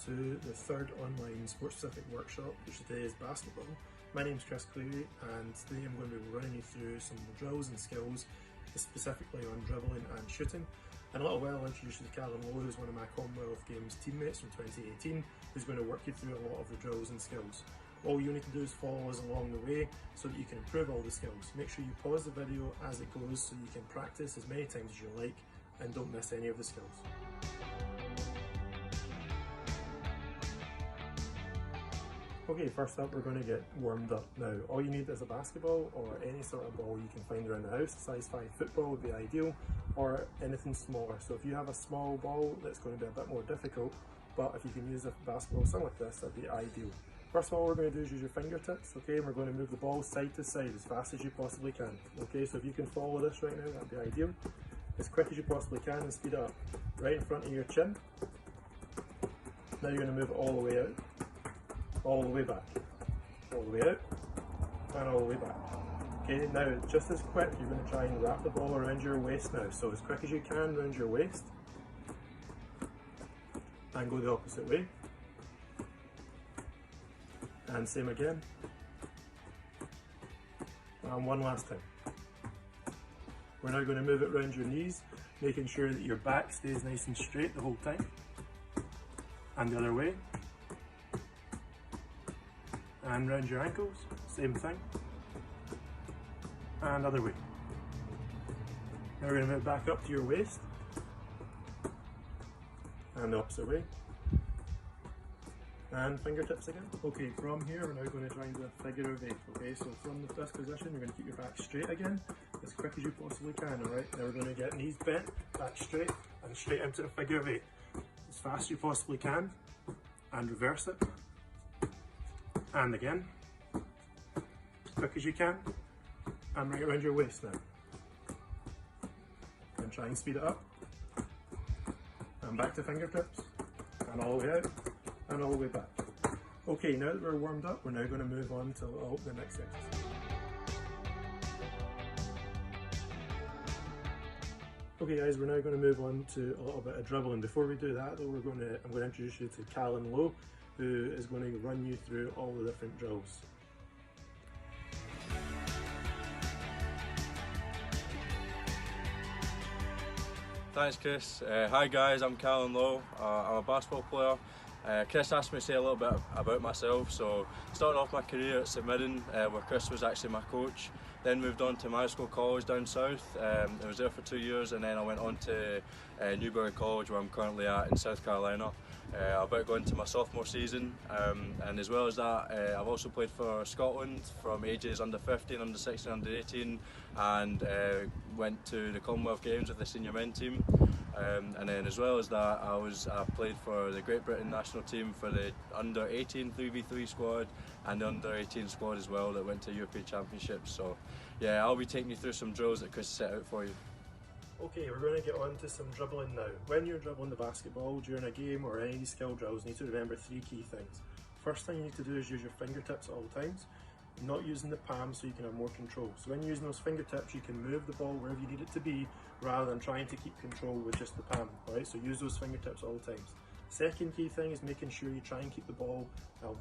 to the third online sport-specific workshop, which today is basketball. My name is Cleary, and today I'm going to be running you through some drills and skills, specifically on dribbling and shooting. In a little while I'll introduce you to Callan, Lowe, who's one of my Commonwealth Games teammates from 2018, who's going to work you through a lot of the drills and skills. All you need to do is follow us along the way so that you can improve all the skills. Make sure you pause the video as it goes so you can practice as many times as you like and don't miss any of the skills. Okay, first up we're going to get warmed up. Now, all you need is a basketball or any sort of ball you can find around the house. Size 5 football would be ideal, or anything smaller. So if you have a small ball, that's going to be a bit more difficult, but if you can use a basketball something like this, that'd be ideal. First of all, what we're going to do is use your fingertips, okay, and we're going to move the ball side to side as fast as you possibly can. Okay, so if you can follow this right now, that'd be ideal. As quick as you possibly can and speed up. Right in front of your chin. Now you're going to move it all the way out, all the way back, all the way out, and all the way back. Okay, now just as quick, you're going to try and wrap the ball around your waist now. So as quick as you can around your waist, and go the opposite way. And same again. And one last time. We're now going to move it around your knees, making sure that your back stays nice and straight the whole time. And the other way. And round your ankles, same thing. And other way. Now we're going to move back up to your waist. And the opposite way. And fingertips again. Okay, from here we're now going to try and do a figure of 8. Okay, so from this position you're going to keep your back straight again, as quick as you possibly can, alright? Now we're going to get knees bent, back straight, and straight into a figure of 8. As fast as you possibly can, and reverse it. And again. As quick as you can, and right around your waist now. And try and speed it up. And back to fingertips, and all the way out. And all the way back. Okay, now that we're warmed up, we're now going to move on to the next exercise. Okay guys, we're now going to move on to a little bit of dribbling. Before we do that though, I'm going to introduce you to Callan, Lowe, who is going to run you through all the different drills. Thanks Chris. Hi guys, I'm Callan Lowe. I'm a basketball player. Chris asked me to say a little bit about myself. So started off my career at St Mirren, where Chris was actually my coach. Then moved on to my school college down south. I was there for 2 years, and then I went on to Newbury College, where I'm currently at in South Carolina. I'm about to go into my sophomore season, and as well as that, I've also played for Scotland from ages under 15, under 16, under 18, and went to the Commonwealth Games with the senior men team. And then as well as that, I played for the Great Britain national team for the under 18 3v3 squad and the under 18 squad as well that went to European Championships. So yeah, I'll be taking you through some drills that Chris set out for you. Okay, we're going to get on to some dribbling now. When you're dribbling the basketball during a game or any skill drills, you need to remember 3 key things. First thing you need to do is use your fingertips at all times. Not using the palm so you can have more control. So when you're using those fingertips, you can move the ball wherever you need it to be rather than trying to keep control with just the palm. Alright, so use those fingertips at all times. Second key thing is making sure you try and keep the ball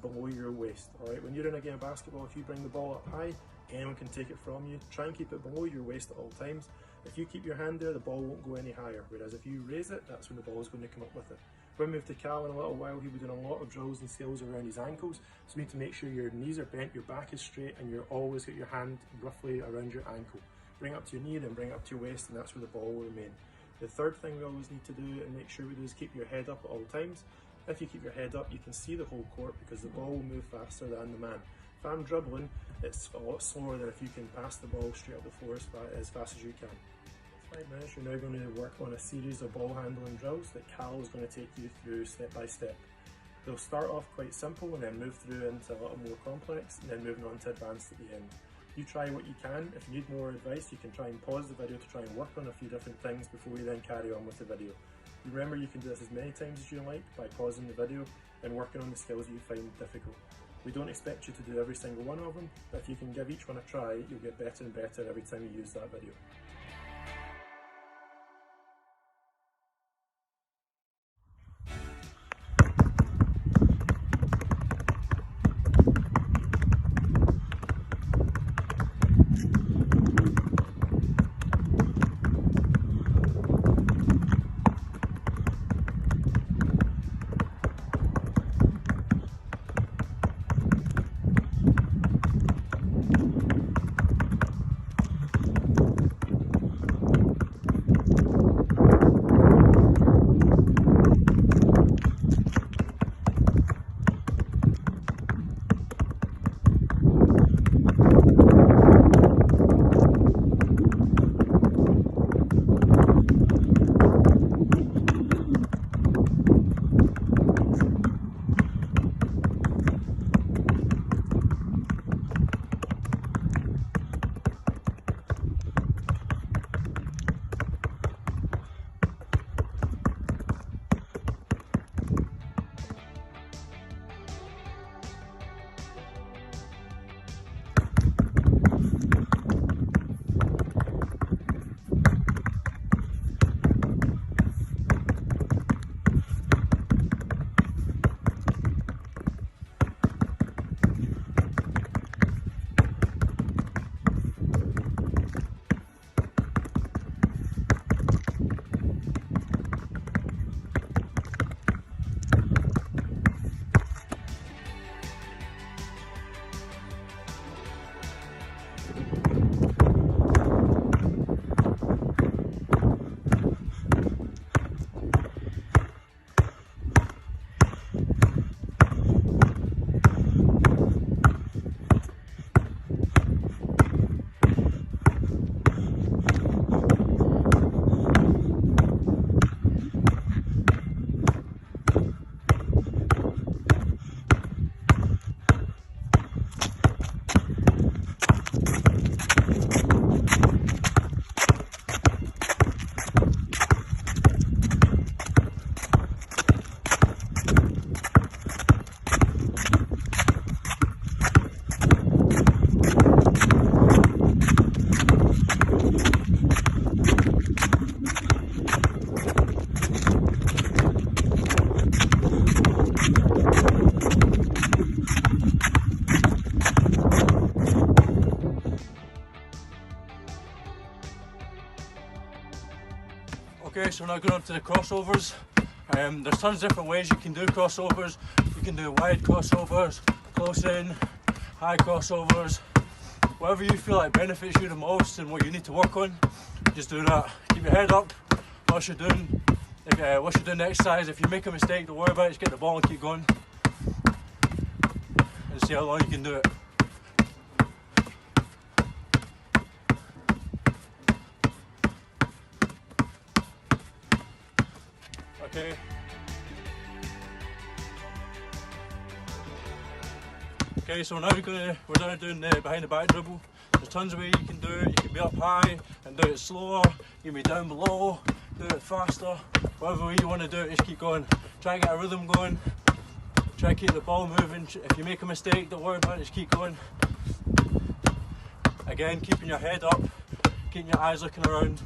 below your waist. Alright, when you're in a game of basketball, if you bring the ball up high, anyone can take it from you. Try and keep it below your waist at all times. If you keep your hand there, the ball won't go any higher, whereas if you raise it, that's when the ball is going to come up with it. When we moved to Callan a little while, he was doing a lot of drills and skills around his ankles, so you need to make sure your knees are bent, your back is straight, and you're always got your hand roughly around your ankle. Bring it up to your knee, then bring it up to your waist, and that's where the ball will remain. The third thing we always need to do and make sure we do is keep your head up at all times. If you keep your head up, you can see the whole court because the ball will move faster than the man. If I'm dribbling, it's a lot slower than if you can pass the ball straight up the floor as fast as you can. 5 minutes, you're now going to work on a series of ball handling drills that Cal is going to take you through step by step. They'll start off quite simple and then move through into a little more complex and then moving on to advanced at the end. You try what you can. If you need more advice, you can try and pause the video to try and work on a few different things before you then carry on with the video. Remember, you can do this as many times as you like by pausing the video and working on the skills you find difficult. We don't expect you to do every single one of them, but if you can give each one a try, you'll get better and better every time you use that video. Okay, so we're now going on to the crossovers. There's tons of different ways you can do crossovers. You can do wide crossovers, close in, high crossovers. Whatever you feel like benefits you the most and what you need to work on, just do that. Keep your head up whilst you're doing the exercise. If you make a mistake, don't worry about it, just get the ball and keep going. And see how long you can do it. Okay. Okay, so now we're now doing the behind the back dribble. There's tons of ways you can do it. You can be up high and do it slower. You can be down below, do it faster. Whatever way you want to do it, just keep going. Try and get a rhythm going. Try and keep the ball moving. If you make a mistake, don't worry about it, just keep going. Again, keeping your head up, keeping your eyes looking around.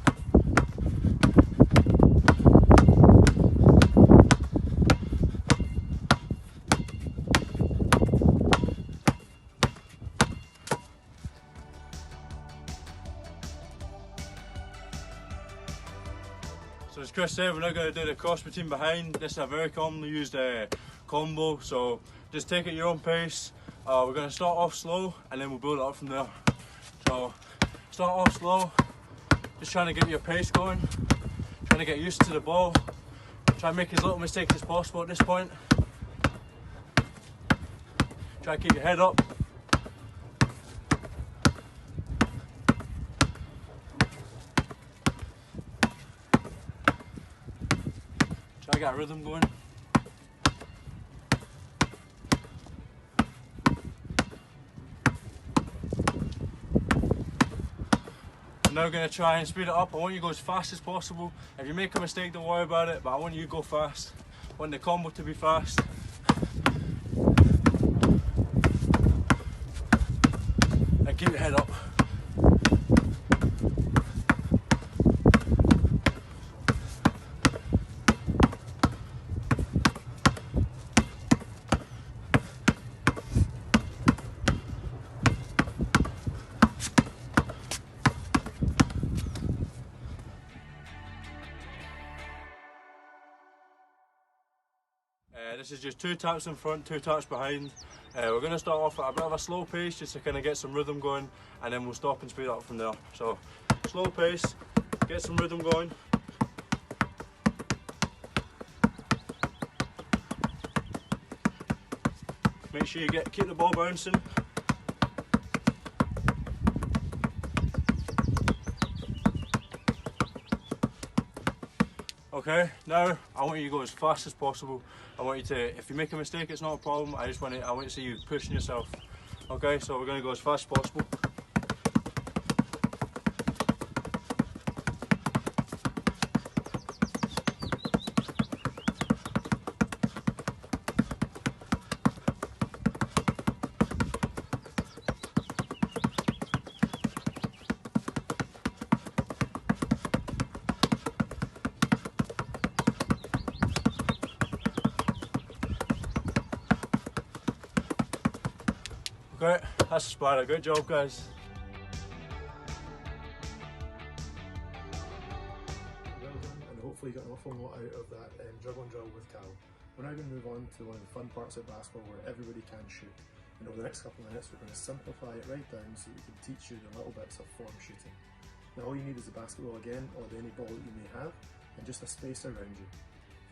So as Chris said, we're now going to do the cross between behind. This is a very commonly used combo, so just take it at your own pace. We're going to start off slow and then we'll build it up from there. So start off slow, just trying to get your pace going, trying to get used to the ball. Try and make as little mistakes as possible at this point. Try and keep your head up. Try to get a rhythm going. I'm now going to try and speed it up. I want you to go as fast as possible. If you make a mistake, don't worry about it, but I want you to go fast. I want the combo to be fast. And keep your head up. This is just 2 taps in front, 2 taps behind. We're going to start off at a bit of a slow pace just to kind of get some rhythm going, and then we'll stop and speed up from there. So slow pace, get some rhythm going. Make sure you keep the ball bouncing. Okay, now I want you to go as fast as possible. I want you to, if you make a mistake, it's not a problem. I want to see you pushing yourself. Okay, so we're going to go as fast as possible. Okay, that's the spider. Good job, guys. Well done, and hopefully you got an awful lot out of that dribbling drill with Cal. We're now going to move on to one of the fun parts of basketball where everybody can shoot. And over the next couple of minutes we're going to simplify it right down so we can teach you the little bits of form shooting. Now all you need is a basketball again, or any ball that you may have, and just a space around you.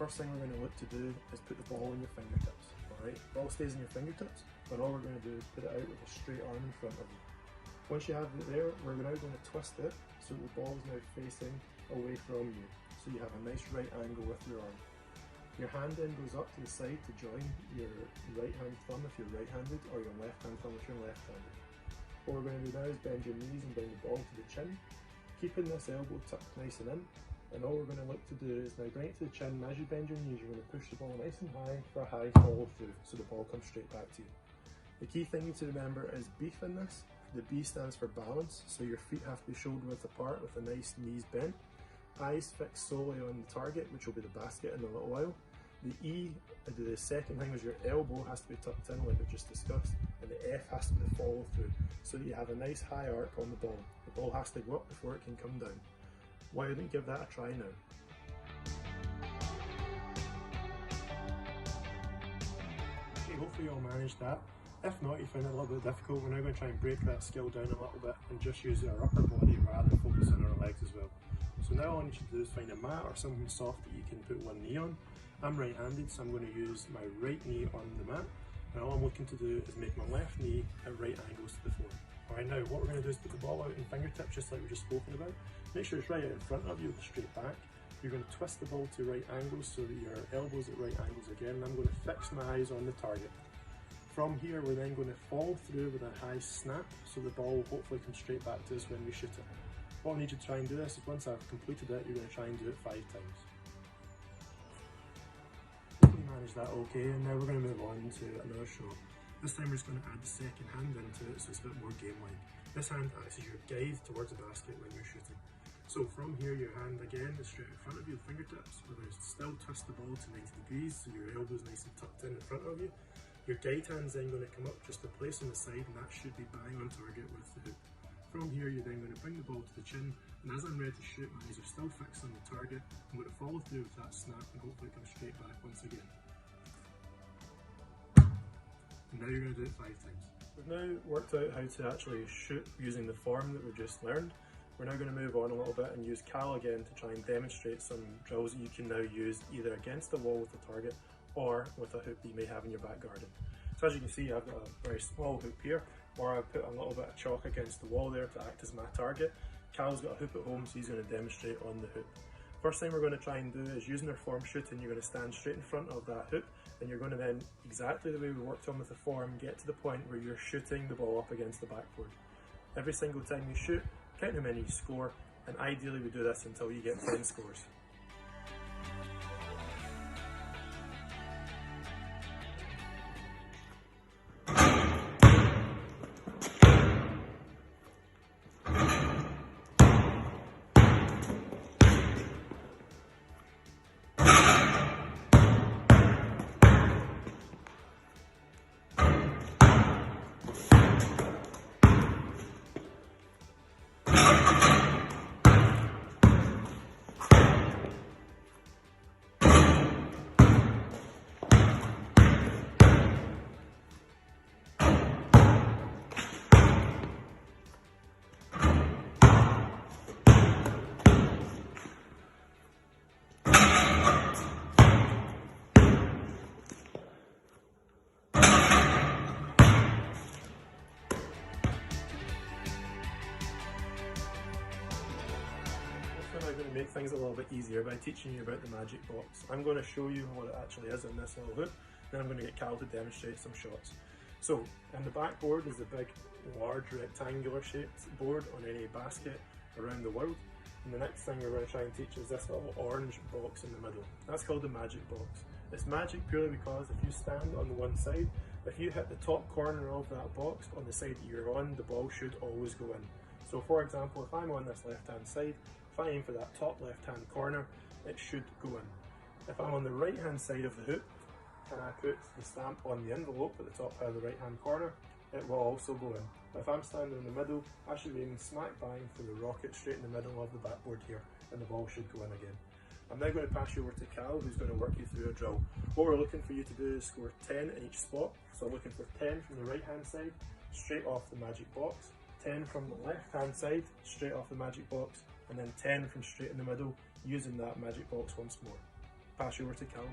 First thing we're going to look to do is put the ball in your fingertips. Alright, ball stays in your fingertips, but all we're going to do is put it out with a straight arm in front of you. Once you have it there, we're now going to twist it so the ball is now facing away from you. So you have a nice right angle with your arm. Your hand then goes up to the side to join your right hand thumb if you're right-handed, or your left hand thumb if you're left-handed. What we're going to do now is bend your knees and bring the ball to the chin, keeping this elbow tucked nice and in. And all we're going to look to do is now bring it to the chin, and as you bend your knees you're going to push the ball nice and high for a high follow through, so the ball comes straight back to you. The key thing you need to remember is B.E.F in this. The B stands for balance, so your feet have to be shoulder width apart with a nice knees bent. Eyes fixed solely on the target, which will be the basket in a little while. The E, the second thing is your elbow has to be tucked in like we just discussed, and the F has to be the follow through, so that you have a nice high arc on the ball. The ball has to go up before it can come down. Why don't you give that a try now? Okay, hopefully you all managed that. If not, you find it a little bit difficult, we're now going to try and break that skill down a little bit and just use our upper body rather than focus on our legs as well. So now all I need you to do is find a mat or something soft that you can put one knee on. I'm right-handed, so I'm going to use my right knee on the mat, and all I'm looking to do is make my left knee at right angles to the floor. Alright, now what we're going to do is put the ball out in fingertips just like we've just spoken about. Make sure it's right out in front of you with a straight back. You're going to twist the ball to right angles so that your elbow's at right angles again, and I'm going to fix my eyes on the target. From here we're then going to follow through with a high snap so the ball will hopefully come straight back to us when we shoot it. What I need you to try and do this is once I've completed it, you're going to try and do it 5 times. You manage that okay, and now we're going to move on to another shot. This time we're just going to add the second hand into it so it's a bit more game-like. This hand acts as your guide towards the basket when you're shooting. So from here your hand again is straight in front of you with fingertips. We're going to still twist the ball to 90 degrees so your elbow's nice and tucked in front of you. Your guide hand's then going to come up just a place on the side, and that should be bang on target with the hoop. From here you're then going to bring the ball to the chin, and as I'm ready to shoot, my eyes are still fixed on the target. I'm going to follow through with that snap and hopefully it comes straight back once again. And now you're going to do it 5 times. We've now worked out how to actually shoot using the form that we've just learned. We're now going to move on a little bit and use Cal again to try and demonstrate some drills that you can now use either against the wall with the target or with a hoop that you may have in your back garden. So as you can see, I've got a very small hoop here, or I've put a little bit of chalk against the wall there to act as my target. Cal's got a hoop at home, so he's going to demonstrate on the hoop. First thing we're going to try and do is using our form shooting, you're going to stand straight in front of that hoop, and you're going to then, exactly the way we worked on with the form, get to the point where you're shooting the ball up against the backboard. Every single time you shoot, count how many you score, and ideally we do this until you get 10 scores. I'm going to make things a little bit easier by teaching you about the magic box. I'm going to show you what it actually is in this little hoop, then I'm going to get Cal to demonstrate some shots. So, on the backboard is a big, large, rectangular shaped board on any basket around the world. And the next thing we're going to try and teach is this little orange box in the middle. That's called the magic box. It's magic purely because if you stand on the one side, if you hit the top corner of that box on the side that you're on, the ball should always go in. So for example, if I'm on this left hand side, if I aim for that top left hand corner, it should go in. If I'm on the right hand side of the hoop and I put the stamp on the envelope at the top of the right hand corner, it will also go in. But if I'm standing in the middle, I should be aiming smack bang for the rocket straight in the middle of the backboard here, and the ball should go in again. I'm now going to pass you over to Cal, who's going to work you through a drill. What we're looking for you to do is score 10 in each spot. So I'm looking for 10 from the right hand side, straight off the magic box, 10 from the left hand side, straight off the magic box, and then 10 from straight in the middle, using that magic box once more. Pass you over to Callan.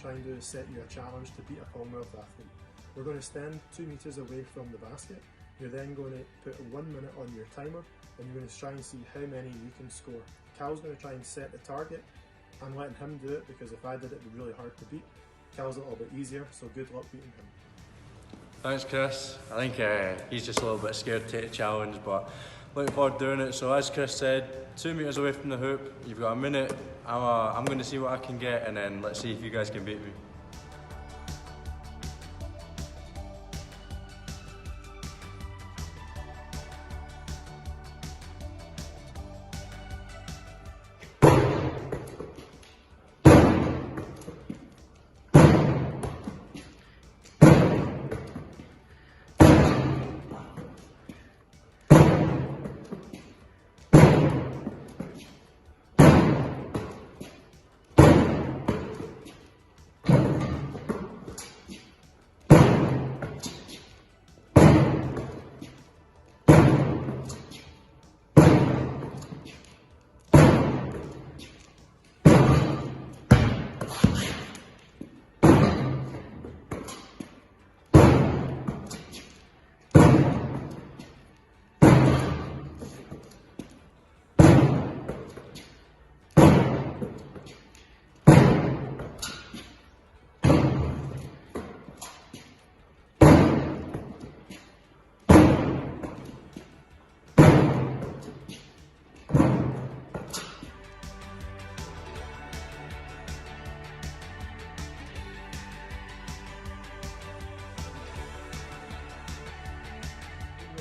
to try and do is set you a challenge to beat a Commonwealth athlete. We're going to stand 2 metres away from the basket. You're then going to put 1 minute on your timer and you're going to try and see how many you can score. Cal's going to try and set the target. I'm letting him do it because if I did it, it'd be really hard to beat. Cal's a little bit easier, so good luck beating him. Thanks, Chris. I think he's just a little bit scared to take the challenge, but looking forward to doing it. So as Chris said, 2 metres away from the hoop, you've got a minute. I'm going to see what I can get, and then let's see if you guys can beat me.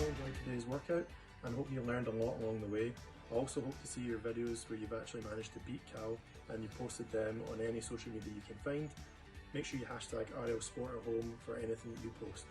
Enjoyed today's workout and hope you learned a lot along the way. I also hope to see your videos where you've actually managed to beat Cal and you posted them on any social media you can find. Make sure you hashtag RLSPORTATHOME for anything that you post.